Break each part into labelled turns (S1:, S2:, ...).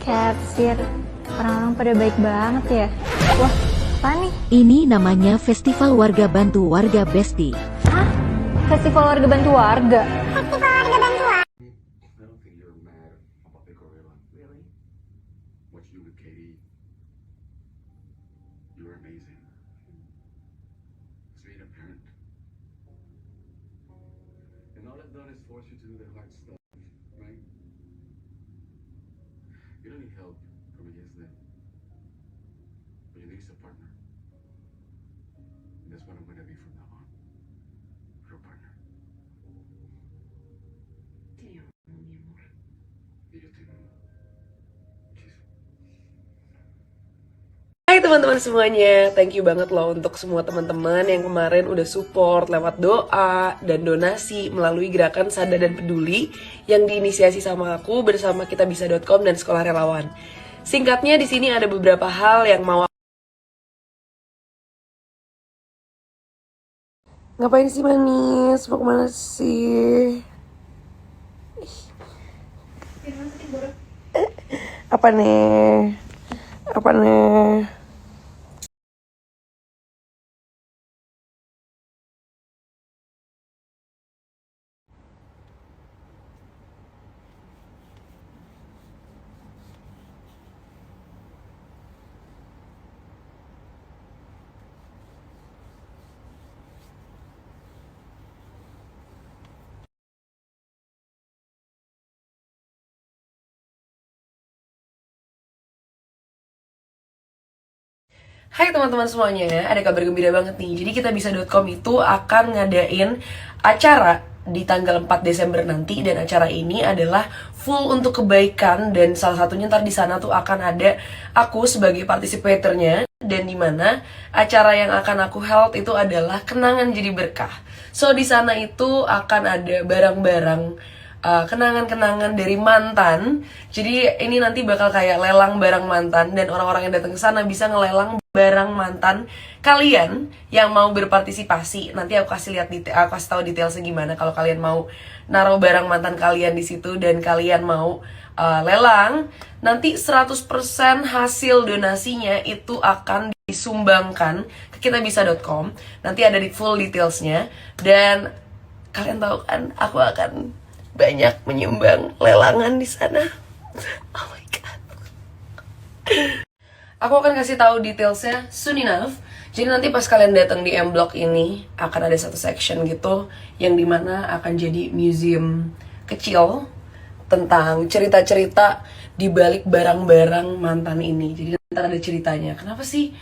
S1: Capsir, orang-orang pada baik banget ya. Wah, apa nih?
S2: Ini namanya Festival Warga Bantu Warga Besti.
S1: Hah? Festival warga bantu warga?
S3: I don't think you're mad about the gorilla. Really? What you do with Katie, you were amazing. As being a parent. And all I've done is force you to do the hard stuff, right? You don't need help from a yes then. But you need a partner. And that's what I'm gonna be from now on. Your partner. Te amo, mi amor. Y yo te amo. Kiss.
S4: Hai teman-teman semuanya, thank you banget loh untuk semua teman-teman yang kemarin udah support lewat doa dan donasi melalui gerakan Sadar dan Peduli yang diinisiasi sama aku bersama kitabisa.com dan Sekolah Relawan. Singkatnya di sini ada beberapa hal yang mau. Ngapain sih manis? Mau kemana sih? Apa nih? Apa nih? Hai teman-teman semuanya, ada kabar gembira banget nih. Jadi kitabisa.com itu akan ngadain acara di tanggal 4 Desember nanti, dan acara ini adalah full untuk kebaikan, dan salah satunya ntar di sana tuh akan ada aku sebagai partisipatornya, dan dimana acara yang akan aku held itu adalah kenangan jadi berkah. So di sana itu akan ada barang-barang kenangan-kenangan dari mantan. Jadi ini nanti bakal kayak lelang barang mantan, dan orang-orang yang datang ke sana bisa ngelelang barang mantan kalian yang mau berpartisipasi. Nanti aku kasih lihat detail, aku kasih tahu detailnya gimana kalau kalian mau naruh barang mantan kalian di situ dan kalian mau lelang. Nanti 100% hasil donasinya itu akan disumbangkan ke kitabisa.com. Nanti ada di full detailsnya, dan kalian tahu kan aku akan banyak menyumbang lelangan di sana. Oh my god. Aku akan kasih tahu detailsnya soon enough. Jadi nanti pas kalian datang di M Block ini akan ada satu section gitu yang dimana akan jadi museum kecil tentang cerita-cerita di balik barang-barang mantan ini. Jadi nanti ada ceritanya. Kenapa sih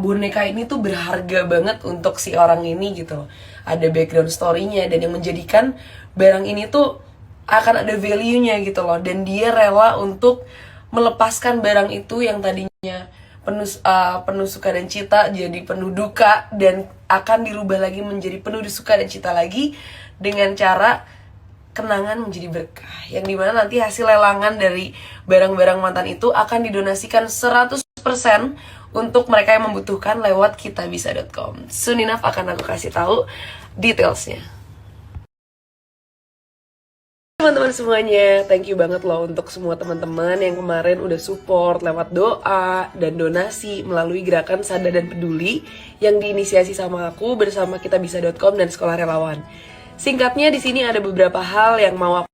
S4: boneka ini tuh berharga banget untuk si orang ini gitu. Ada background story-nya, dan yang menjadikan barang ini tuh akan ada value-nya gitu loh. Dan dia rela untuk melepaskan barang itu yang tadinya penuh suka dan cita jadi penuh duka, dan akan dirubah lagi menjadi penuh suka dan cita lagi dengan cara kenangan menjadi berkah, yang dimana nanti hasil lelangan dari barang-barang mantan itu akan didonasikan 100% untuk mereka yang membutuhkan lewat kitabisa.com. Soon enough akan aku kasih tahu detailsnya. Teman-teman semuanya, thank you banget loh untuk semua teman-teman yang kemarin udah support lewat doa dan donasi melalui gerakan Sadar dan Peduli yang diinisiasi sama aku bersama kitabisa.com dan Sekolah Relawan. Singkatnya di sini ada beberapa hal yang mau aku